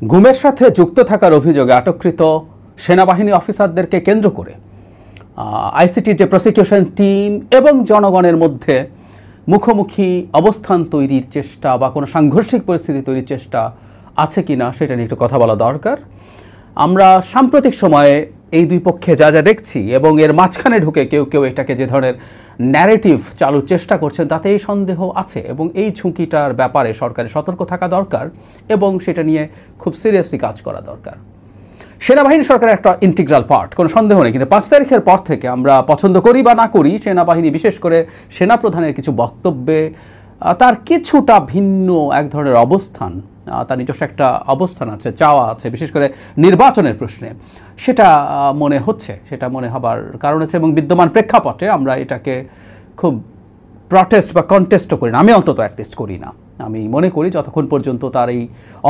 গুমের সাথে যুক্ত থাকার অভিযোগে আটককৃত সেনাবাহিনী অফিসারদেরকে কেন্দ্র করে আইসিটির যে প্রসিকিউশন টিম এবং জনগণের মধ্যে মুখোমুখি অবস্থান তৈরির চেষ্টা বা কোনো সাংঘর্ষিক পরিস্থিতি তৈরির চেষ্টা আছে কিনা সেটা নিয়ে একটু কথা বলা দরকার। আমরা সাম্প্রতিক সময়ে এই দুই পক্ষে যা যা দেখছি এবং এর মাঝখানে ঢুকে কেউ কেউ এটাকে যে ধরনের ন্যারেটিভ চালুর চেষ্টা করছেন তাতে এই সন্দেহ আছে এবং এই ঝুঁকিটার ব্যাপারে সরকারের সতর্ক থাকা দরকার এবং সেটা নিয়ে খুব সিরিয়াসলি কাজ করা দরকার। সেনাবাহিনী সরকারের একটা ইন্টিগ্রাল পার্ট, কোনো সন্দেহ নেই, কিন্তু 5 তারিখের পর থেকে আমরা পছন্দ করি বা না করি সেনাবাহিনী বিশেষ করে সেনাপ্রধানের কিছু বক্তব্যে তার কিছুটা ভিন্ন এক ধরনের অবস্থান, তার নিজস্ব একটা অবস্থান আছে, চাওয়া আছে, বিশেষ করে নির্বাচনের প্রশ্নে সেটা মনে হচ্ছে, সেটা মনে হবার কারণ আছে এবং বিদ্যমান প্রেক্ষাপটে আমরা এটাকে খুব প্রটেস্ট বা কন্টেস্টও করি না, আমি অন্তত অ্যাটলিস্ট করি না। আমি মনে করি যতক্ষণ পর্যন্ত তার এই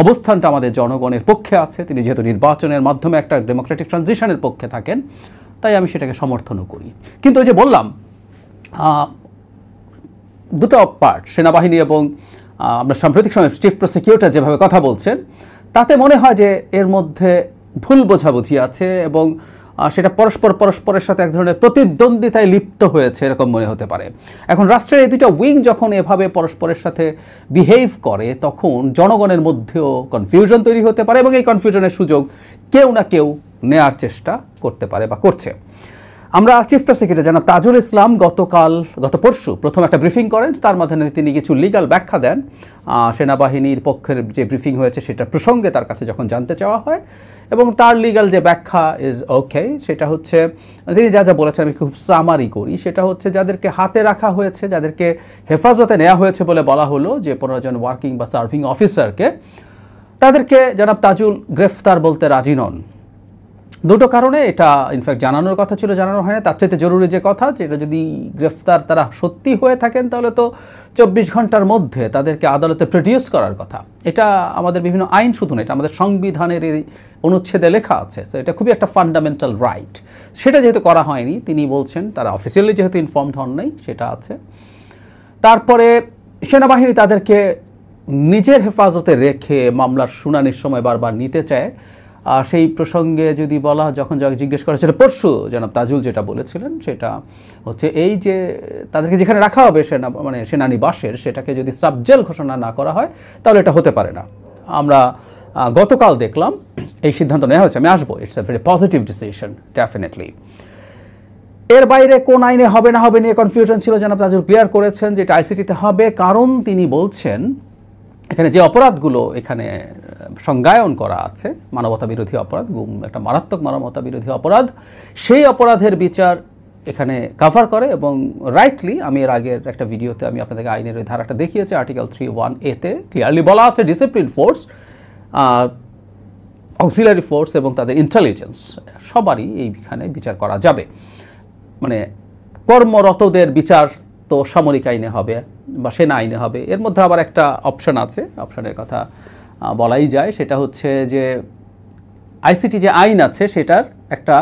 অবস্থানটা আমাদের জনগণের পক্ষে আছে, তিনি যেহেতু নির্বাচনের মাধ্যমে একটা ডেমোক্রেটিক ট্রানজিশনের পক্ষে থাকেন, তাই আমি সেটাকে সমর্থনও করি। কিন্তু ওই যে বললাম দুটো পার্ট, সেনাবাহিনী এবং আমরা সাম্প্রতিক সময় চিফ প্রসিকিউটর যেভাবে কথা বলছেন তাতে মনে হয় যে এর মধ্যে ভুল বোঝাবুঝি আছে এবং সেটা পরস্পরের সাথে এক ধরনের প্রতিদ্বন্দ্বিতায় লিপ্ত হয়েছে এরকম মনে হতে পারে। এখন রাষ্ট্রের এই দুটো উইং যখন এভাবে পরস্পরের সাথে বিহেভ করে তখন জনগণের মধ্যেও কনফিউশন তৈরি হতে পারে এবং এই কনফিউশনের সুযোগ কেউ না কেউ নেয়ার চেষ্টা করতে পারে বা করছে। আমরা চিফ প্রসিকিউটর জনাব তাজুল ইসলাম গত পরশু প্রথম একটা ব্রিফিং করেন, তার মাধ্যমে তিনি কিছু লিগ্যাল ব্যাখ্যা দেন। সেনাবাহিনীর পক্ষের যে ব্রিফিং হয়েছে সেটা প্রসঙ্গে তার কাছে যখন জানতে চাওয়া হয় এবং তার লিগ্যাল যে ব্যাখ্যা ইজ ওকে, সেটা হচ্ছে তিনি যা যা বলেছেন আমি খুব সামারি করি। সেটা হচ্ছে যাদেরকে হাতে রাখা হয়েছে, যাদেরকে হেফাজতে নেওয়া হয়েছে বলে বলা হলো যে 15 জন ওয়ার্কিং বা সার্ভিং অফিসারকে, তাদেরকে জনাব তাজুল গ্রেফতার বলতে রাজি নন। দুটো কারণে এটা ইনফ্যাক্ট জানানোর কথা ছিল, জানানো হয় না। তার চাইতে জরুরি যে কথা, যেটা যদি গ্রেফতার তারা সত্যি হয়ে থাকেন তাহলে তো 24 ঘন্টার মধ্যে তাদেরকে আদালতে প্রডিউস করার কথা। এটা আমাদের বিভিন্ন আইন শুধু না, এটা আমাদের সংবিধানের এই অনুচ্ছেদে লেখা আছে। তো এটা খুবই একটা ফান্ডামেন্টাল রাইট। সেটা যেহেতু করা হয়নি, তিনি বলছেন তারা অফিসিয়ালি যেহেতু ইনফর্মড হন নাই, সেটা আছে। তারপরে সেনাবাহিনী তাদেরকে নিজের হেফাজতে রেখে মামলার শুনানির সময় বারবার নিতে চায়। সেই প্রসঙ্গে যদি বলা, যখন জিজ্ঞেস করা সেটা পরশু জনাব তাজুল যেটা বলেছিলেন সেটা হচ্ছে এই যে তাদেরকে যেখানে রাখা হবে সেনানিবাসের, সেটাকে যদি সাবজেল ঘোষণা না করা হয় তাহলে এটা হতে পারে না। আমরা গতকাল দেখলাম এই সিদ্ধান্ত নেওয়া হয়েছে, আমি আসবো, it's a very positive decision definitely. এর বাইরে কোন আইনে হবে না হবে নিয়ে কনফিউশন ছিল, জনাব তাজুল ক্লিয়ার করেছেন যে এটা আইসিটিতে হবে, কারণ তিনি বলছেন এখানে যে অপরাধগুলো এখানে সংজ্ঞায়ন করা আছে, মানবতা বিরোধী অপরাধ, গুম একটা মারাত্মক মানবতা বিরোধী অপরাধ, সেই অপরাধের বিচার এখানে কভার করে। এবং রাইটলি আমি এর আগের একটা ভিডিওতে আমি আপনাদেরকে আইনের ওই ধারাটা দেখিয়েছি, আর্টিকেল 3(1)A-তে ক্লিয়ারলি বলা আছে ডিসিপ্লিন ফোর্স, অক্সিলারি ফোর্স এবং তাদের ইন্টেলিজেন্স সবারই এইখানে বিচার করা যাবে। মানে কর্মরতদের বিচার তো সামরিক আইনে হবে বা সেনা আইনে হবে। এর মধ্যে আবার একটা অপশন আছে, অপশনের কথা বলাই যায়, সেটা হচ্ছে যে আইসিটি যে আইন আছে সেটার একটা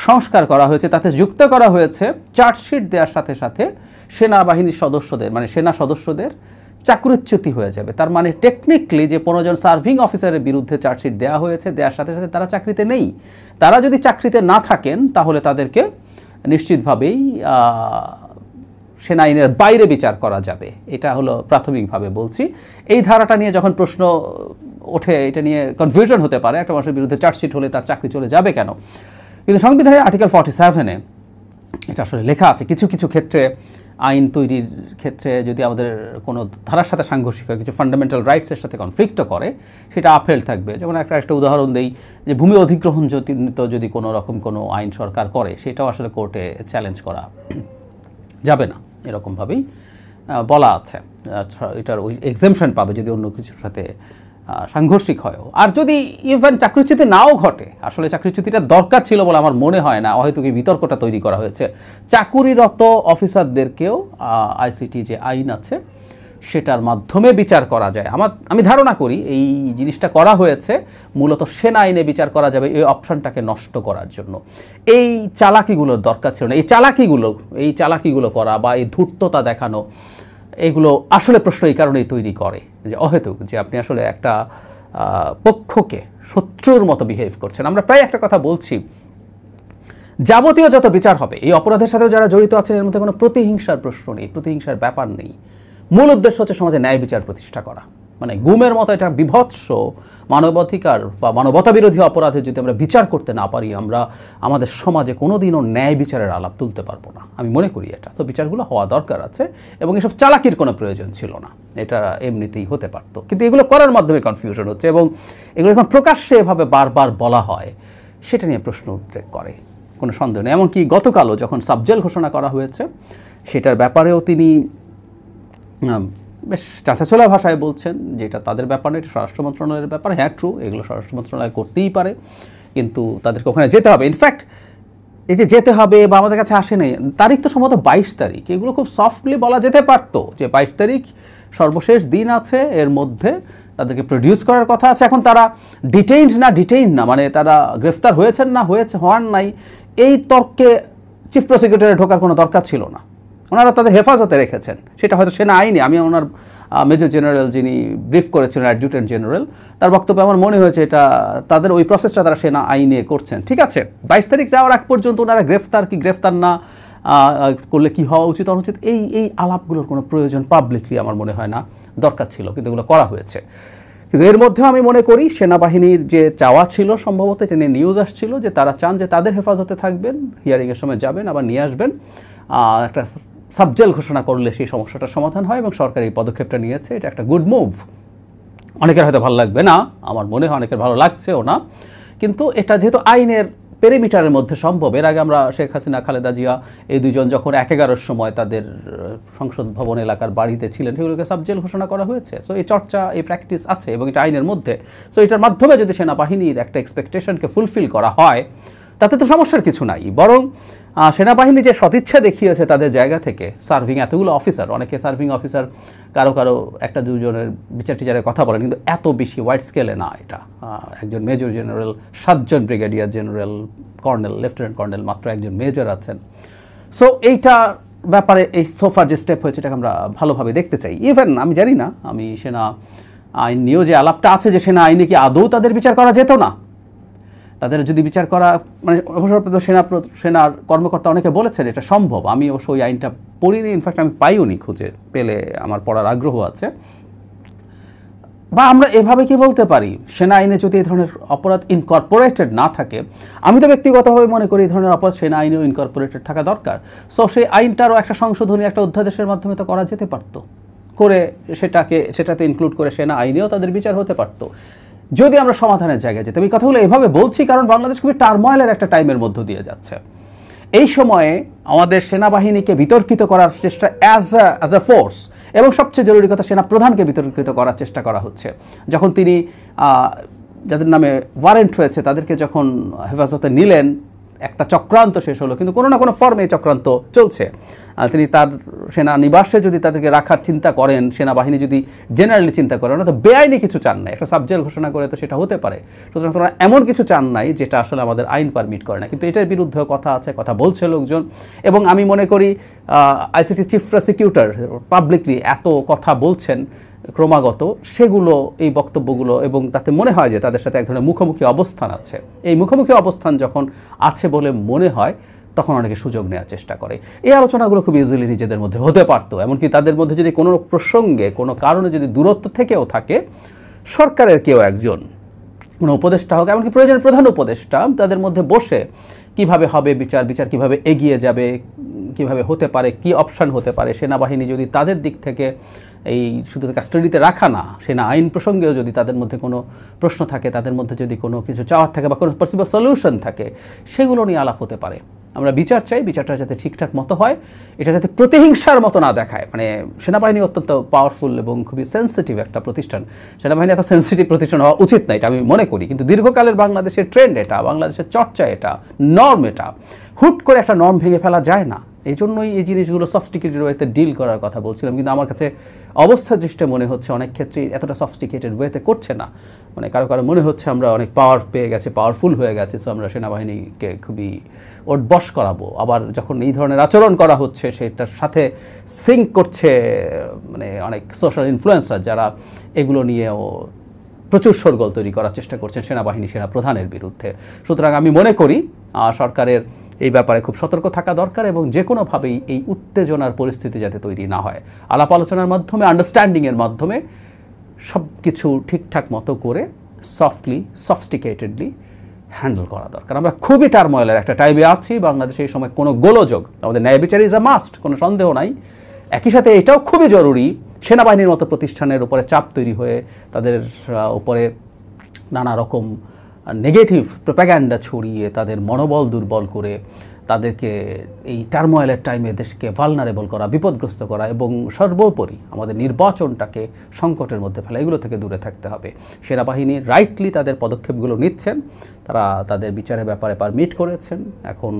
সংস্কার করা হয়েছে, তাতে যুক্ত করা হয়েছে চার্জশিট দেওয়ার সাথে সাথে সেনাবাহিনীর সদস্যদের, মানে সেনা সদস্যদের চাকরিচ্যুতি হয়ে যাবে। তার মানে টেকনিক্যালি যে 15 জন সার্ভিং অফিসারের বিরুদ্ধে চার্জশিট দেওয়া হয়েছে, দেওয়ার সাথে সাথে তারা চাকরিতে নেই। তারা যদি চাকরিতে না থাকেন তাহলে তাদেরকে নিশ্চিতভাবেই সেনা আইনের বাইরে বিচার করা যাবে। এটা হলো প্রাথমিকভাবে বলছি। এই ধারাটা নিয়ে যখন প্রশ্ন ওঠে, এটা নিয়ে কনফিউশন হতে পারে, একটা মানুষের বিরুদ্ধে চার্জশিট হলে তার চাকরি চলে যাবে কেন, কিন্তু সংবিধানের আর্টিকেল 47-এ এটা আসলে লেখা আছে কিছু কিছু ক্ষেত্রে আইন তৈরির ক্ষেত্রে যদি আমাদের কোনো ধারার সাথে সাংঘর্ষিক হয়, কিছু ফান্ডামেন্টাল রাইটসের সাথে কনফ্লিক্ট করে, সেটা আপহেল্ড থাকবে। যেমন একটা উদাহরণ দেই, যে ভূমি অধিগ্রহণ যদি কোনো রকম কোনো আইন সরকার করে, সেটাও আসলে কোর্টে চ্যালেঞ্জ করা যাবে না, এরকমভাবেই বলা আছে। এটার ওই এক্সেমশন পাবে যদি অন্য কিছুর সাথে সাংঘর্ষিক হয়। আর যদি ইভেন চাকরিচ্যুতি নাও ঘটে, আসলে চাকরিচ্যুতিটা দরকার ছিল বলে আমার মনে হয় না, হয়তো কি বিতর্কটা তৈরি করা হয়েছে। চাকুরিরত অফিসারদেরকেও আইসিটি যে আইন আছে সেটার মাধ্যমে বিচার করা যায়। আমি ধারণা করি এই জিনিসটা করা হয়েছে মূলত সেনা আইনে বিচার করা যাবে এই অপশনটাকে নষ্ট করার জন্য। এই চালাকিগুলোর দরকার ছিল না। এই চালাকিগুলো করা বা এই ধূর্ততা দেখানো, এগুলো আসলে প্রশ্ন এই কারণেই তৈরি করে যে অহেতুক, যে আপনি আসলে একটা পক্ষকে শত্রুর মতো বিহেভ করছেন। আমরা প্রায় একটা কথা বলছি, যাবতীয় যত বিচার হবে এই অপরাধের সাথেও যারা জড়িত আছেন এর মধ্যে কোনো প্রতিহিংসার প্রশ্ন নেই, প্রতিহিংসার ব্যাপার নেই। মূল উদ্দেশ্য হচ্ছে সমাজে ন্যায় বিচার প্রতিষ্ঠা করা। মানে গুমের মতো এটা বিভৎস মানবাধিকার বা মানবতা বিরোধী অপরাধের যদি আমরা বিচার করতে না পারি, আমরা আমাদের সমাজে কোনোদিনও ন্যায় বিচারের আলাপ তুলতে পারবো না, আমি মনে করি এটা। তো বিচারগুলো হওয়া দরকার আছে এবং এসব চালাকির কোনো প্রয়োজন ছিল না, এটা এমনিতেই হতে পারত। কিন্তু এগুলো করার মাধ্যমে কনফিউশন হচ্ছে এবং এগুলো যখন প্রকাশ্যে এভাবে বারবার বলা হয় সেটা নিয়ে প্রশ্ন উদ্রেক করে, কোনো সন্দেহ নেই। এমনকি গতকালও যখন সাবজেল ঘোষণা করা হয়েছে সেটার ব্যাপারেও তিনি বেশ চাঁচাছোলা ভাষায় বলছেন যে এটা তাদের ব্যাপার না, এটা স্বরাষ্ট্র মন্ত্রণালয়ের ব্যাপার। হ্যাঁ, ট্রু, এগুলো স্বরাষ্ট্র মন্ত্রণালয় করতেই পারে, কিন্তু তাদেরকে ওখানে যেতে হবে। ইনফ্যাক্ট এই যে যেতে হবে বা আমাদের কাছে আসে নেই, তারিখ তো সম্ভবত 22 তারিখ, এগুলো খুব সফটলি বলা যেতে পারতো যে 22 তারিখ সর্বশেষ দিন আছে, এর মধ্যে তাদেরকে প্রডিউস করার কথা আছে। এখন তারা ডিটেইনড না, মানে তারা গ্রেফতার হয়েছেন না হওয়ার নাই, এই তর্কে চিফ প্রসিকিউটরে ঢোকার কোনো দরকার ছিল না। ওনারা তাদের হেফাজতে রেখেছেন, সেটা হয়তো সেনা আইনে। আমি ওনার মেজর জেনারেল যিনি ব্রিফ করেছিলেন, অ্যাডজুটেন্ট জেনারেল, তার বক্তব্যে আমার মনে হয়েছে এটা তাদের ওই প্রসেসটা তারা সেনা আইনে করছেন। ঠিক আছে, 22 তারিখ যাওয়ার আগ পর্যন্ত ওনারা গ্রেফতার না করলে কি হওয়া উচিত অনুচিত, এই আলাপগুলোর কোনো প্রয়োজন পাবলিকলি আমার মনে হয় না দরকার ছিল, কিন্তু এগুলো করা হয়েছে। কিন্তু এর মধ্যেও আমি মনে করি সেনাবাহিনীর যে চাওয়া ছিল, সম্ভবত এটা নিয়ে নিউজ আসছিল যে তারা চান যে তাদের হেফাজতে থাকবেন, হিয়ারিংয়ের সময় যাবেন আবার নিয়ে আসবেন, একটা সাবজেল ঘোষণা করলে সেই সমস্যাটার সমাধান হয় এবং সরকার এই পদক্ষেপটা নিয়েছে। এটা একটা গুড মুভ। অনেকের হয়তো ভালো লাগবে না, আমার মনে হয় অনেকের ভালো লাগছেও না, কিন্তু এটা যেহেতু আইনের পেরিমিটারের মধ্যে সম্ভব। এর আগে আমরা শেখ হাসিনা, খালেদা জিয়া এই দুজন যখন 11-র সময় তাদের সংসদ ভবন এলাকার বাড়িতে ছিলেন, সেগুলোকে সাবজেল ঘোষণা করা হয়েছে। সো এই চর্চা, এই প্র্যাকটিস আছে এবং এটা আইনের মধ্যে। সো এটার মাধ্যমে যদি সেনাবাহিনীর একটা এক্সপেকটেশনকে ফুলফিল করা হয় তাতে তো সমস্যার কিছু নাই। বরং সেনাবাহিনী যে সদিচ্ছা দেখিয়েছে তাদের জায়গা থেকে, সার্ভিং এতগুলো অফিসার, অনেকে সার্ভিং অফিসার কারো একটা দুজনের বিচার টিচারের কথা বলেন, কিন্তু এত বেশি ওয়াইড স্কেলে না এটা। একজন মেজর জেনারেল, 7 জন brigadier general, colonel, lieutenant colonel, মাত্র একজন মেজর আছেন। সো এইটা ব্যাপারে এই সোফার যে স্টেপ হয়েছে এটাকে আমরা ভালোভাবে দেখতে চাই। ইভেন আমি জানি না, আমি সেনা আইন নিয়েও যে আলাপটা আছে যে সেনা আইনে কি আদৌ তাদের বিচার করা যেত না, তাদের যদি বিচার করা, মানে অবসরপ্রাপ্ত সেনার কর্মকর্তা অনেকে বলেছেন এটা সম্ভব। আমি অবশ্য ওই আইনটা পড়িনি, ইনফ্যাক্ট আমি পাইওনি, খুঁজে পেলে আমার পড়ার আগ্রহ আছে। বা আমরা এভাবে কি বলতে পারি, সেনা আইনে যদি এই ধরনের অপরাধ ইনকর্পোরেটেড না থাকে, আমি তো ব্যক্তিগতভাবে মনে করি এই ধরনের অপরাধ সেনা আইনেও ইনকর্পোরেটেড থাকা দরকার। সো সেই আইনটারও একটা সংশোধনী, একটা অধ্যাদেশের মাধ্যমে তো করা যেতে পারতো, করে সেটাতে ইনক্লুড করে সেনা আইনেও তাদের বিচার হতে পারতো, যদি আমরা সমাধানের জায়গায় যেতাম। এই কথাগুলো এভাবে বলছি কারণ বাংলাদেশ খুবই টার্ময়েলের একটা টাইমের মধ্য দিয়ে যাচ্ছে। এই সময়ে আমাদের সেনাবাহিনীকে বিতর্কিত করার চেষ্টা অ্যাজ আ ফোর্স, এবং সবচেয়ে জরুরি কথা, সেনা প্রধানকে বিতর্কিত করার চেষ্টা করা হচ্ছে। যখন তিনি যাদের নামে ওয়ারেন্ট হয়েছে তাদেরকে যখন হেফাজতে নিলেন, একটা চক্রান্ত শেষ হলো, কিন্তু কোনো না কোনো ফর্মে এই চক্রান্ত চলছে। তিনি তার সেনা নিবাসে যদি তাদেরকে রাখার চিন্তা করেন, সেনাবাহিনী যদি জেনারেলি চিন্তা করেন, তো বেআইনি কিছু চান নাই, একটা সাবজেল ঘোষণা করে তো সেটা হতে পারে। সুতরাং তারা এমন কিছু চান নাই যেটা আসলে আমাদের আইন পারমিট করে না, কিন্তু এটার বিরুদ্ধেও কথা আছে, কথা বলছে লোকজন। এবং আমি মনে করি আইসিটি চিফ প্রসিকিউটর পাবলিকলি এত কথা বলছেন ক্রমাগত, সেগুলো, এই বক্তব্যগুলো, এবং তাতে মনে হয় যে তাদের সাথে এক ধরনের মুখোমুখি অবস্থান আছে। এই মুখোমুখি অবস্থান যখন আছে বলে মনে হয় তখন অনেকে সুযোগ নেওয়ার চেষ্টা করে। এই আলোচনাগুলো খুব ইজিলি নিজেদের মধ্যে হতে পারতো। এমনকি তাদের মধ্যে যদি কোনো প্রসঙ্গে, কোনো কারণে যদি দূরত্ব থেকেও থাকে, সরকারের কেউ একজন, কোনো উপদেষ্টা হোক, এমনকি প্রয়োজনের প্রধান উপদেষ্টা, তাদের মধ্যে বসে কিভাবে হবে বিচার কিভাবে এগিয়ে যাবে, কিভাবে হতে পারে, কি অপশান হতে পারে, সেনাবাহিনী যদি তাদের দিক থেকে এই শুধু কাস্টাডিতে রাখা না, সেনা আইন প্রসঙ্গেও যদি তাদের মধ্যে কোনো প্রশ্ন থাকে, তাদের মধ্যে যদি কোনো কিছু চাওয়ার থাকে বা কোনো পসিবল সলিউশন থাকে, সেগুলো নিয়ে আলাপ হতে পারে। আমরা বিচার চাই, বিচারটা যাতে ঠিকঠাক মতো হয়, এটা যাতে প্রতিহিংসার মতো না দেখায়। মানে সেনাবাহিনী অত্যন্ত পাওয়ারফুল এবং খুবই সেন্সিটিভ একটা প্রতিষ্ঠান, সেনাবাহিনী এত সেন্সিটিভ প্রতিষ্ঠান হওয়া উচিত না, এটা আমি মনে করি। কিন্তু দীর্ঘকালের বাংলাদেশের ট্রেন্ড এটা, বাংলাদেশের চর্চা এটা, নর্ম এটা, হুট করে একটা নর্ম ভেঙে ফেলা যায় না। এই জন্যই এই জিনিসগুলো সফিস্টিকেটেড ওয়েতে ডিল করার কথা বলছিলাম, কিন্তু আমার কাছে অবস্থা দৃষ্টে মনে হচ্ছে অনেক ক্ষেত্রেই এতটা সফিস্টিকেটেড ওয়েতে করছে না। মানে কারো মনে হচ্ছে আমরা অনেক পাওয়ার পেয়ে গেছি, পাওয়ারফুল হয়ে গেছে, সো আমরা সেনাবাহিনীকে খুবই ওটবশ করাবো। আবার যখন এই ধরনের আচরণ করা হচ্ছে, সেটার সাথে সিঙ্ক করছে মানে অনেক সোশ্যাল ইনফ্লুয়েন্সার যারা এগুলো নিয়েও প্রচুর শোরগোল তৈরি করার চেষ্টা করছেন সেনাবাহিনী সেনাপ্রধানের বিরুদ্ধে। সুতরাং আমি মনে করি সরকারের এই ব্যাপারে খুব সতর্ক থাকা দরকার এবং যে কোনোভাবেই এই উত্তেজনার পরিস্থিতি যাতে তৈরি না হয়, আলাপ আলোচনার মাধ্যমে, আন্ডারস্ট্যান্ডিংয়ের মাধ্যমে সব কিছু ঠিকঠাক মতো করে সফটলি সফিস্টিকেটেডলি হ্যান্ডেল করা দরকার। আমরা খুবই টার্ময়েলের একটা টাইমে আছি। বাংলাদেশে এই সময় কোনো গোলযোগ, আমাদের ন্যায় বিচার ইজ আ মাস্ট, কোনো সন্দেহ নাই। একই সাথে এটাও খুবই জরুরি, সেনাবাহিনীর মতো প্রতিষ্ঠানের উপরে চাপ তৈরি হয়ে তাদের উপরে নানা রকম নেগেটিভ প্রোপাগ্যান্ডা ছড়িয়ে তাদের মনোবল দুর্বল করে তাদেরকে এই টার্ময়েলের টাইমে দেশকে ভালনারেবল করা, বিপদগ্রস্ত করা এবং সর্বোপরি আমাদের নির্বাচনটাকে সংকটের মধ্যে ফেলা, এগুলো থেকে দূরে থাকতে হবে। সেনাবাহিনী রাইটলি তাদের পদক্ষেপগুলো নিচ্ছেন, তারা তাদের বিচারের ব্যাপারে পারমিট করেছেন। এখন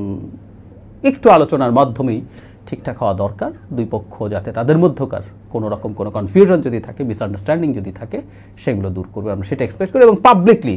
একটু আলোচনার মাধ্যমেই ঠিকঠাক হওয়া দরকার। দুই পক্ষ যাতে তাদের মধ্যকার কোনো রকম কোনো কনফিউশন যদি থাকে, মিসআন্ডারস্ট্যান্ডিং যদি থাকে, সেগুলো দূর করবে, আমরা সেটা এক্সপেক্ট করি এবং পাবলিকলি